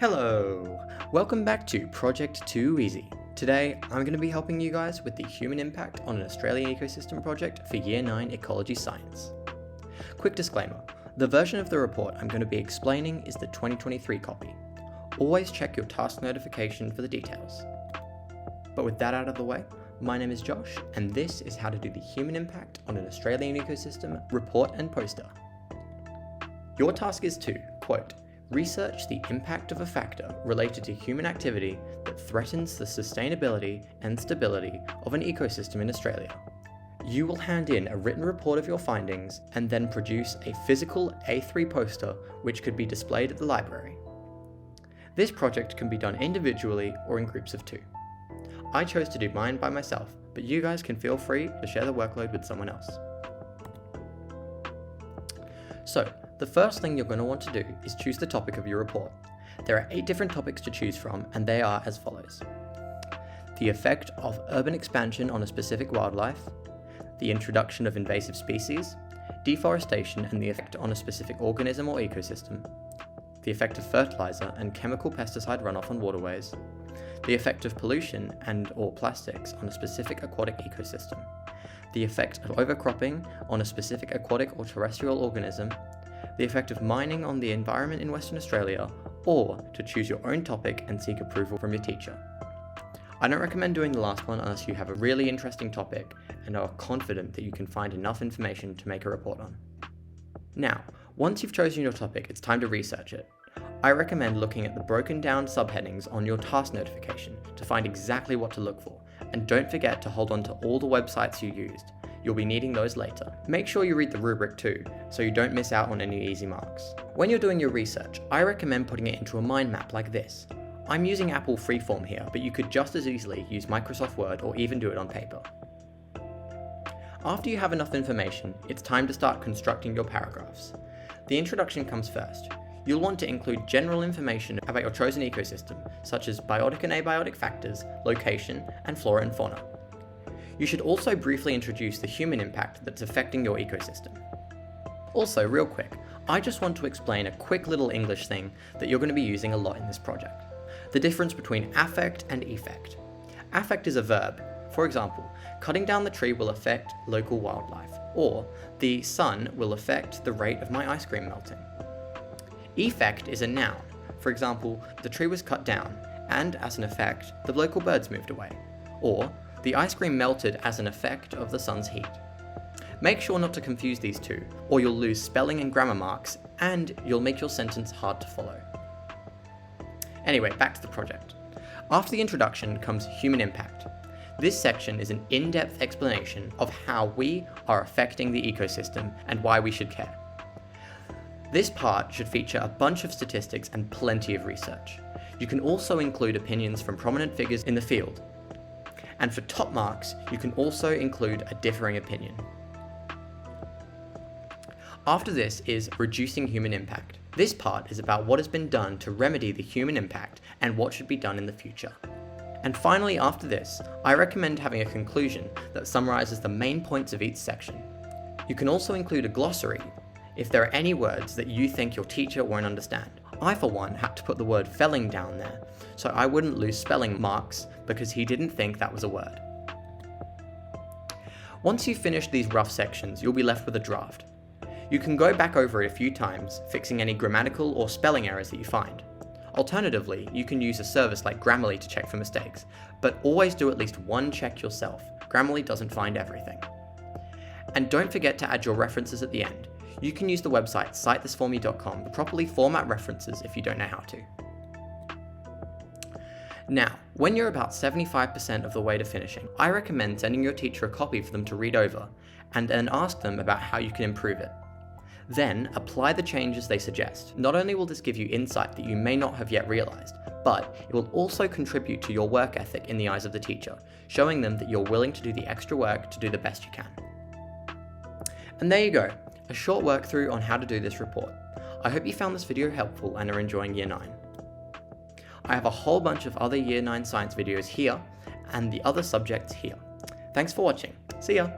Hello! Welcome back to Project Too Easy. Today, I'm going to be helping you guys with the human impact on an Australian ecosystem project for Year 9 Ecology Science. Quick disclaimer, the version of the report I'm going to be explaining is the 2023 copy. Always check your task notification for the details. But with that out of the way, my name is Josh, and this is how to do the human impact on an Australian ecosystem report and poster. Your task is to, quote, research the impact of a factor related to human activity that threatens the sustainability and stability of an ecosystem in Australia. You will hand in a written report of your findings and then produce a physical A3 poster which could be displayed at the library. This project can be done individually or in groups of 2. I chose to do mine by myself, but you guys can feel free to share the workload with someone else. So, the first thing you're going to want to do is choose the topic of your report. There are 8 different topics to choose from, and they are as follows. The effect of urban expansion on a specific wildlife, the introduction of invasive species, deforestation and the effect on a specific organism or ecosystem, the effect of fertilizer and chemical pesticide runoff on waterways, the effect of pollution and/or plastics on a specific aquatic ecosystem, the effect of overcropping on a specific aquatic or terrestrial organism, the effect of mining on the environment in Western Australia, or to choose your own topic and seek approval from your teacher. I don't recommend doing the last one unless you have a really interesting topic and are confident that you can find enough information to make a report on. Now, once you've chosen your topic, it's time to research it. I recommend looking at the broken down subheadings on your task notification to find exactly what to look for, and don't forget to hold on to all the websites you used. You'll be needing those later. Make sure you read the rubric too, so you don't miss out on any easy marks. When you're doing your research, I recommend putting it into a mind map like this. I'm using Apple Freeform here, but you could just as easily use Microsoft Word or even do it on paper. After you have enough information, it's time to start constructing your paragraphs. The introduction comes first. You'll want to include general information about your chosen ecosystem, such as biotic and abiotic factors, location, and flora and fauna. You should also briefly introduce the human impact that's affecting your ecosystem. Also, real quick, I just want to explain a quick little English thing that you're going to be using a lot in this project. The difference between affect and effect. Affect is a verb. For example, cutting down the tree will affect local wildlife, or the sun will affect the rate of my ice cream melting. Effect is a noun. For example, the tree was cut down, and as an effect, the local birds moved away. Or, the ice cream melted as an effect of the sun's heat. Make sure not to confuse these two, or you'll lose spelling and grammar marks, and you'll make your sentence hard to follow. Anyway, back to the project. After the introduction comes human impact. This section is an in-depth explanation of how we are affecting the ecosystem and why we should care. This part should feature a bunch of statistics and plenty of research. You can also include opinions from prominent figures in the field. And for top marks, you can also include a differing opinion. After this is reducing human impact. This part is about what has been done to remedy the human impact and what should be done in the future. And finally, after this, I recommend having a conclusion that summarizes the main points of each section. You can also include a glossary if there are any words that you think your teacher won't understand. I, for one, had to put the word felling down there, so I wouldn't lose spelling marks because he didn't think that was a word. Once you've finished these rough sections, you'll be left with a draft. You can go back over it a few times, fixing any grammatical or spelling errors that you find. Alternatively, you can use a service like Grammarly to check for mistakes, but always do at least one check yourself. Grammarly doesn't find everything. And don't forget to add your references at the end. You can use the website citethisforme.com to properly format references if you don't know how to. Now, when you're about 75% of the way to finishing, I recommend sending your teacher a copy for them to read over, and then ask them about how you can improve it. Then, apply the changes they suggest. Not only will this give you insight that you may not have yet realized, but it will also contribute to your work ethic in the eyes of the teacher, showing them that you're willing to do the extra work to do the best you can. And there you go. A short work through on how to do this report. I hope you found this video helpful and are enjoying Year 9. I have a whole bunch of other Year 9 science videos here, and the other subjects here. Thanks for watching. See ya!